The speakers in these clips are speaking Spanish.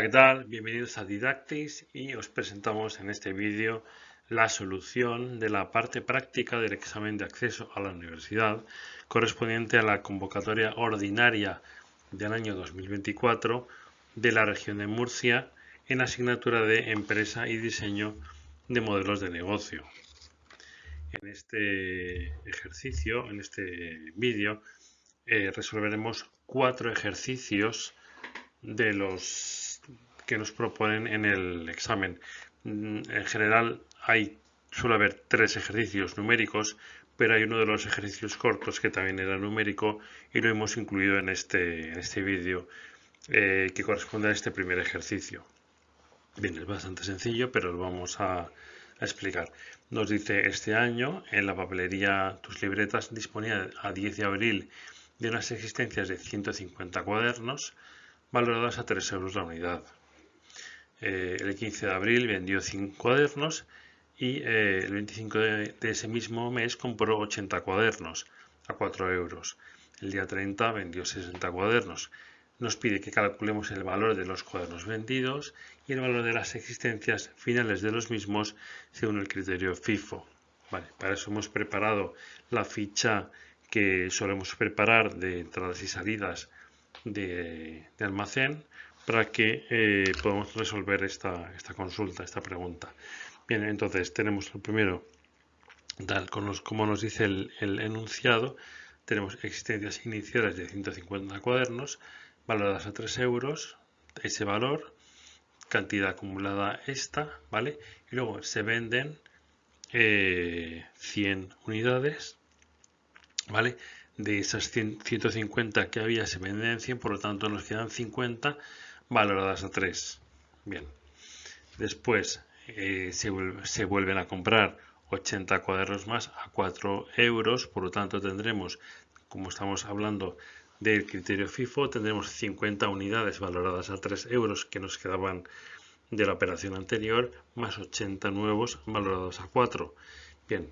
Hola, ¿qué tal? Bienvenidos a Didactis y os presentamos en este vídeo la solución de la parte práctica del examen de acceso a la universidad correspondiente a la convocatoria ordinaria del año 2024 de la región de Murcia en la asignatura de Empresa y Diseño de Modelos de Negocio. En este ejercicio, en este vídeo, resolveremos 4 ejercicios de los que nos proponen en el examen. En general suele haber 3 ejercicios numéricos, pero hay uno de los ejercicios cortos que también era numérico y lo hemos incluido en este vídeo que corresponde a este primer ejercicio. Bien, es bastante sencillo, pero lo vamos a explicar. Nos dice: este año en la papelería Tus Libretas disponía a 10 de abril de unas existencias de 150 cuadernos valoradas a 3 euros la unidad. El 15 de abril vendió 5 cuadernos y el 25 de ese mismo mes compró 80 cuadernos a 4 euros. El día 30 vendió 60 cuadernos. Nos pide que calculemos el valor de los cuadernos vendidos y el valor de las existencias finales de los mismos según el criterio FIFO. Vale, para eso hemos preparado la ficha que solemos preparar de entradas y salidas de almacén para que podamos resolver esta consulta, esta pregunta. Bien, entonces tenemos lo primero, como nos dice el enunciado, tenemos existencias iniciales de 150 cuadernos valoradas a 3 euros, ese valor, cantidad acumulada esta, ¿vale? Y luego se venden 100 unidades, ¿vale? De esas 150 que había se venden 100, por lo tanto nos quedan 50 valoradas a 3. Bien, después se vuelven a comprar 80 cuadernos más a 4 euros, por lo tanto tendremos, como estamos hablando del criterio FIFO, tendremos 50 unidades valoradas a 3 euros que nos quedaban de la operación anterior, más 80 nuevos valorados a 4. Bien,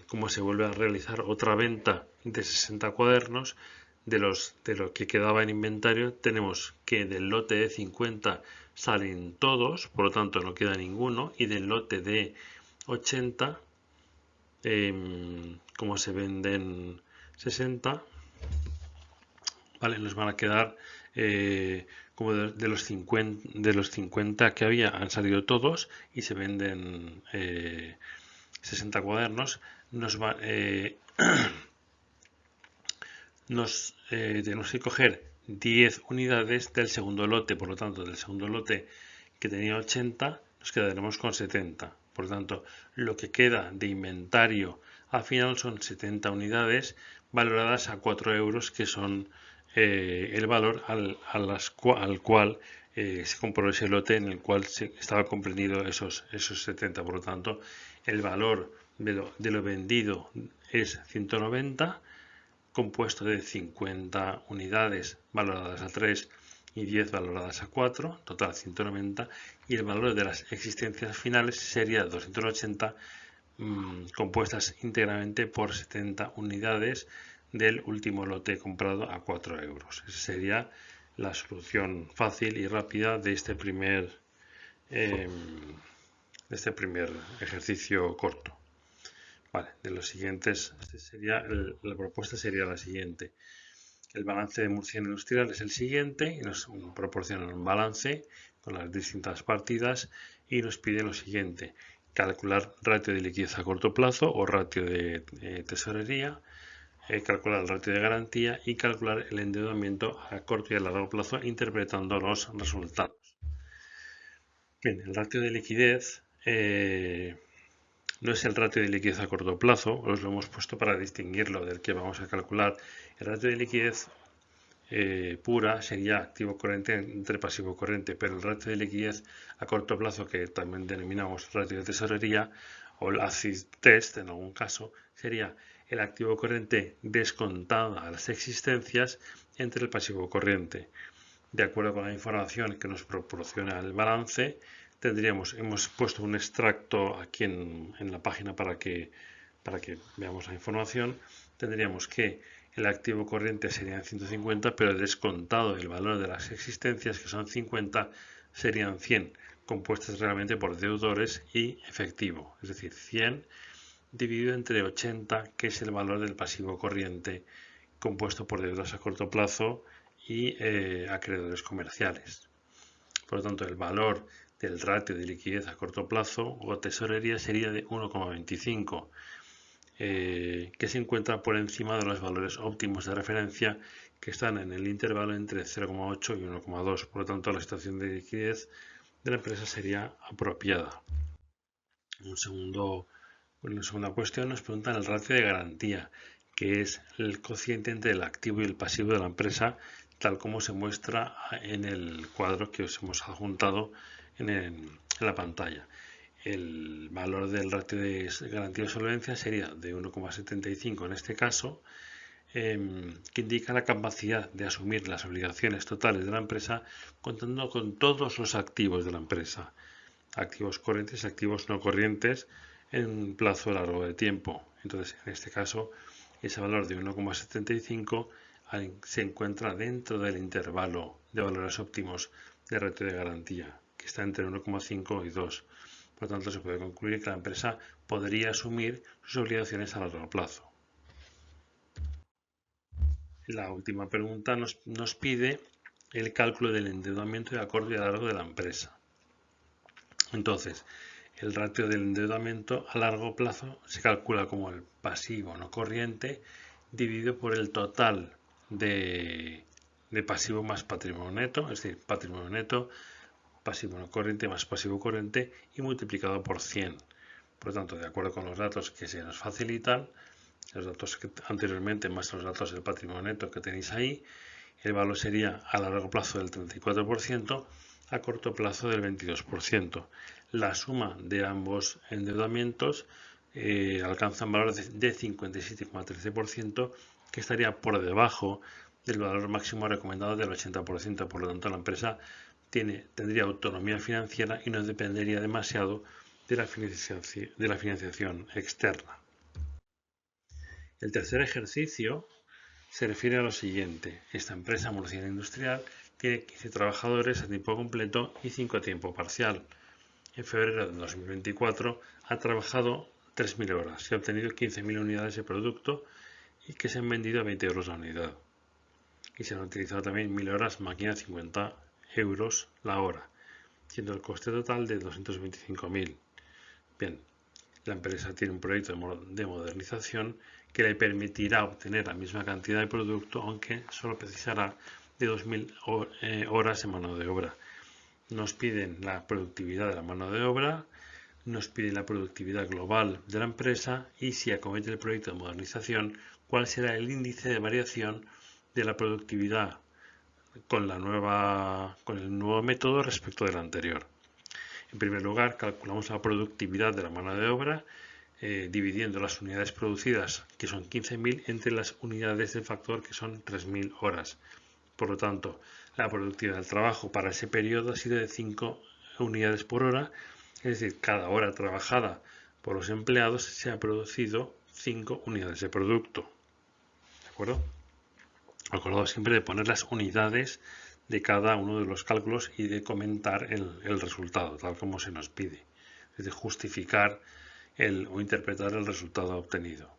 como se vuelve a realizar otra venta de 60 cuadernos, de lo que quedaba en inventario, tenemos que del lote de 50 salen todos, por lo tanto no queda ninguno, y del lote de 80, como se venden 60, ¿vale? Nos van a quedar como de los 50 que había han salido todos y se venden 60 cuadernos. Tenemos que coger 10 unidades del segundo lote, por lo tanto del segundo lote que tenía 80 nos quedaremos con 70. Por lo tanto, lo que queda de inventario al final son 70 unidades valoradas a 4 euros, que son el valor al cual se compró ese lote en el cual estaba comprendido esos 70. Por lo tanto, el valor de lo vendido es 190, compuesto de 50 unidades valoradas a 3 y 10 valoradas a 4, total 190, y el valor de las existencias finales sería 280, compuestas íntegramente por 70 unidades del último lote comprado a 4 euros. Esa sería la solución fácil y rápida de este primer ejercicio corto. Vale, de los siguientes, la propuesta sería la siguiente. El balance de Murcia Industrial es el siguiente y nos proporciona un balance con las distintas partidas y nos pide lo siguiente: calcular ratio de liquidez a corto plazo o ratio de tesorería, calcular el ratio de garantía y calcular el endeudamiento a corto y a largo plazo interpretando los resultados. Bien, el ratio de liquidez no es el ratio de liquidez a corto plazo, os lo hemos puesto para distinguirlo del que vamos a calcular. El ratio de liquidez pura sería activo corriente entre pasivo corriente, pero el ratio de liquidez a corto plazo, que también denominamos ratio de tesorería o el acid test en algún caso, sería el activo corriente descontada a las existencias entre el pasivo corriente. De acuerdo con la información que nos proporciona el balance, hemos puesto un extracto aquí en la página para que veamos la información. Tendríamos que el activo corriente serían 150, pero descontado el valor de las existencias, que son 50, serían 100, compuestas realmente por deudores y efectivo, es decir, 100 dividido entre 80, que es el valor del pasivo corriente compuesto por deudas a corto plazo y acreedores comerciales. Por lo tanto, el valor del ratio de liquidez a corto plazo o tesorería sería de 1,25, que se encuentra por encima de los valores óptimos de referencia que están en el intervalo entre 0,8 y 1,2. Por lo tanto, la situación de liquidez de la empresa sería apropiada. Una segunda cuestión nos preguntan el ratio de garantía, que es el cociente entre el activo y el pasivo de la empresa, tal como se muestra en el cuadro que os hemos adjuntado en la pantalla. El valor del ratio de garantía de solvencia sería de 1,75 en este caso, que indica la capacidad de asumir las obligaciones totales de la empresa contando con todos los activos de la empresa, activos corrientes y activos no corrientes, en un plazo largo de tiempo. Entonces, en este caso, ese valor de 1,75 se encuentra dentro del intervalo de valores óptimos de ratio de garantía, que está entre 1,5 y 2. Por lo tanto, se puede concluir que la empresa podría asumir sus obligaciones a largo plazo. La última pregunta nos pide el cálculo del endeudamiento de a corto y a largo de la empresa. Entonces, el ratio del endeudamiento a largo plazo se calcula como el pasivo no corriente dividido por el total de pasivo más patrimonio neto, es decir, patrimonio neto, pasivo no corriente más pasivo corriente y multiplicado por 100. Por lo tanto, de acuerdo con los datos que se nos facilitan, los datos que anteriormente más los datos del patrimonio neto que tenéis ahí, el valor sería a largo plazo del 34%, a corto plazo del 22%. La suma de ambos endeudamientos alcanza un valor de 57,13%, que estaría por debajo del valor máximo recomendado del 80%. Por lo tanto, la empresa tendría autonomía financiera y no dependería demasiado de la financiación externa. El tercer ejercicio se refiere a lo siguiente. Esta empresa murciana industrial tiene 15 trabajadores a tiempo completo y 5 a tiempo parcial. En febrero de 2024 ha trabajado 3.000 horas y ha obtenido 15.000 unidades de producto y que se han vendido a 20 euros la unidad. Y se han utilizado también 1.000 horas máquina a 50 euros la hora, siendo el coste total de 225.000. Bien, la empresa tiene un proyecto de modernización que le permitirá obtener la misma cantidad de producto, aunque solo precisará de 2.000 horas en mano de obra. Nos piden la productividad de la mano de obra, nos piden la productividad global de la empresa y, si acomete el proyecto de modernización, cuál será el índice de variación de la productividad con el nuevo método respecto del anterior. En primer lugar, calculamos la productividad de la mano de obra dividiendo las unidades producidas, que son 15.000, entre las unidades del factor, que son 3.000 horas. Por lo tanto, la productividad del trabajo para ese periodo ha sido de 5 unidades por hora, es decir, cada hora trabajada por los empleados se ha producido 5 unidades de producto. ¿De acuerdo? Acordado siempre de poner las unidades de cada uno de los cálculos y de comentar el resultado, tal como se nos pide. Es de justificar o interpretar el resultado obtenido.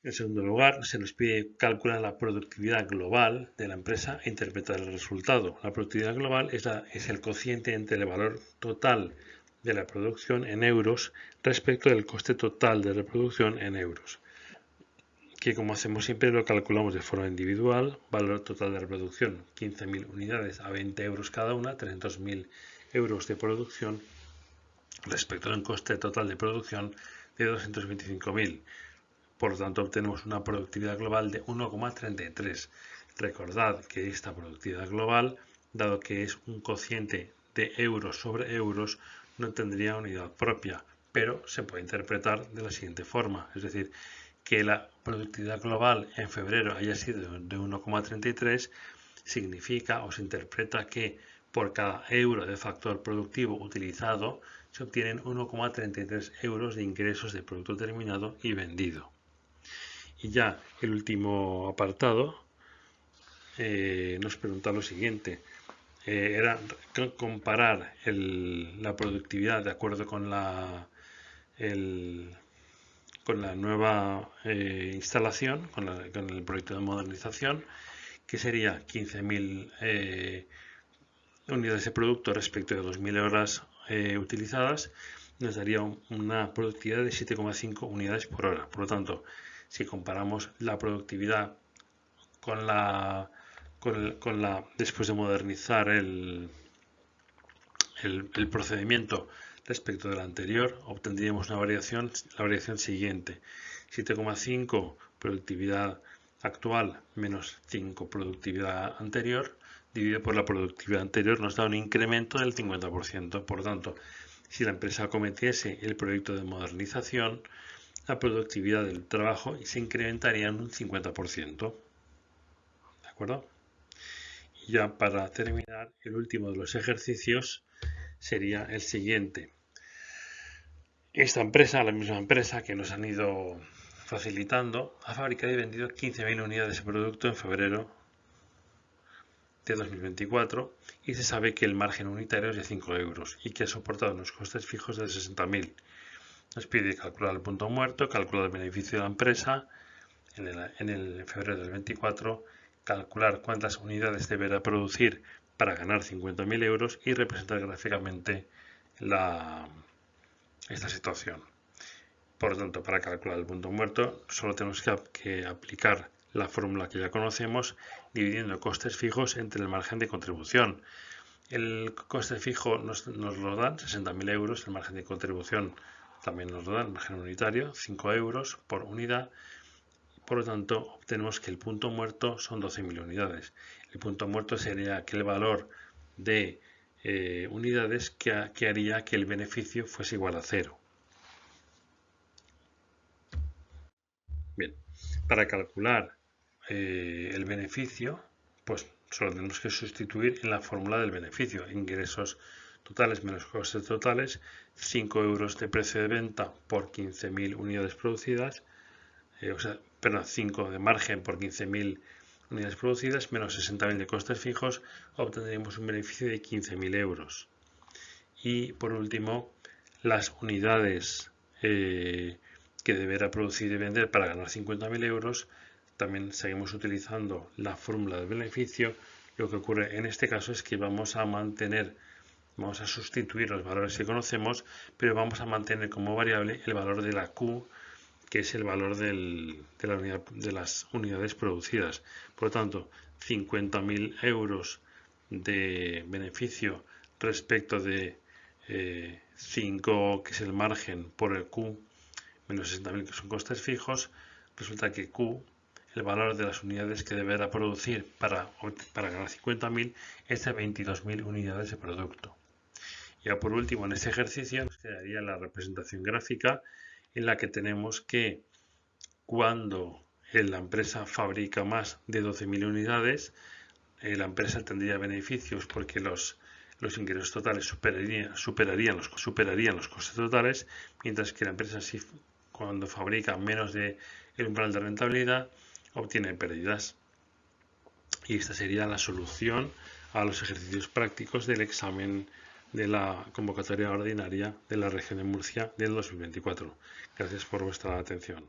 En segundo lugar, se nos pide calcular la productividad global de la empresa e interpretar el resultado. La productividad global es el cociente entre el valor total de la producción en euros respecto del coste total de reproducción en euros, que, como hacemos siempre, lo calculamos de forma individual. Valor total de reproducción 15.000 unidades a 20 euros cada una, 300.000 euros de producción respecto a un coste total de producción de 225.000. Por lo tanto, obtenemos una productividad global de 1,33. Recordad que esta productividad global, dado que es un cociente de euros sobre euros, no tendría unidad propia, pero se puede interpretar de la siguiente forma, es decir, que la productividad global en febrero haya sido de 1,33 significa o se interpreta que por cada euro de factor productivo utilizado se obtienen 1,33 euros de ingresos de producto terminado y vendido. Y ya el último apartado nos pregunta lo siguiente. Era comparar la productividad de acuerdo con con la nueva instalación, con el proyecto de modernización, que sería 15.000 unidades de producto respecto de 2.000 horas utilizadas, nos daría una productividad de 7,5 unidades por hora. Por lo tanto, si comparamos la productividad después de modernizar el procedimiento respecto del anterior, obtendríamos la variación siguiente: 7,5 productividad actual menos 5 productividad anterior, dividido por la productividad anterior, nos da un incremento del 50%. Por lo tanto, si la empresa acometiese el proyecto de modernización, la productividad del trabajo se incrementaría en un 50%. ¿De acuerdo? Y ya para terminar, el último de los ejercicios sería el siguiente. Esta empresa, la misma empresa que nos han ido facilitando, ha fabricado y vendido 15.000 unidades de producto en febrero de 2024 y se sabe que el margen unitario es de 5 euros y que ha soportado unos costes fijos de 60.000. Nos pide calcular el punto muerto, calcular el beneficio de la empresa en el febrero del 24, calcular cuántas unidades deberá producir para ganar 50.000 euros y representar gráficamente esta situación. Por lo tanto, para calcular el punto muerto solo tenemos que aplicar la fórmula que ya conocemos, dividiendo costes fijos entre el margen de contribución. El coste fijo nos lo dan 60.000 euros, el margen de contribución también nos lo dan, el margen unitario, 5 euros por unidad. Por lo tanto, obtenemos que el punto muerto son 12.000 unidades. El punto muerto sería aquel valor de unidades que haría que el beneficio fuese igual a 0. Bien, para calcular el beneficio, pues solo tenemos que sustituir en la fórmula del beneficio: ingresos totales menos costes totales, 5 euros de precio de venta por 15.000 unidades producidas, perdón, 5 de margen por 15.000 unidades producidas menos 60.000 de costes fijos, obtendremos un beneficio de 15.000 euros. Y por último, las unidades que deberá producir y vender para ganar 50.000 euros, también seguimos utilizando la fórmula del beneficio. Lo que ocurre en este caso es que vamos a sustituir los valores que conocemos, pero vamos a mantener como variable el valor de la Q, que es el valor de las unidades producidas. Por lo tanto, 50.000 euros de beneficio respecto de 5, que es el margen, por el Q, menos 60.000, que son costes fijos, resulta que Q, el valor de las unidades que deberá producir para ganar 50.000, es de 22.000 unidades de producto. Ya por último, en este ejercicio nos quedaría la representación gráfica, en la que tenemos que cuando la empresa fabrica más de 12.000 unidades, la empresa tendría beneficios porque los ingresos totales superarían los costes totales, mientras que la empresa, cuando fabrica menos del umbral de rentabilidad, obtiene pérdidas. Y esta sería la solución a los ejercicios prácticos del examen de la convocatoria ordinaria de la región de Murcia del 2024. Gracias por vuestra atención.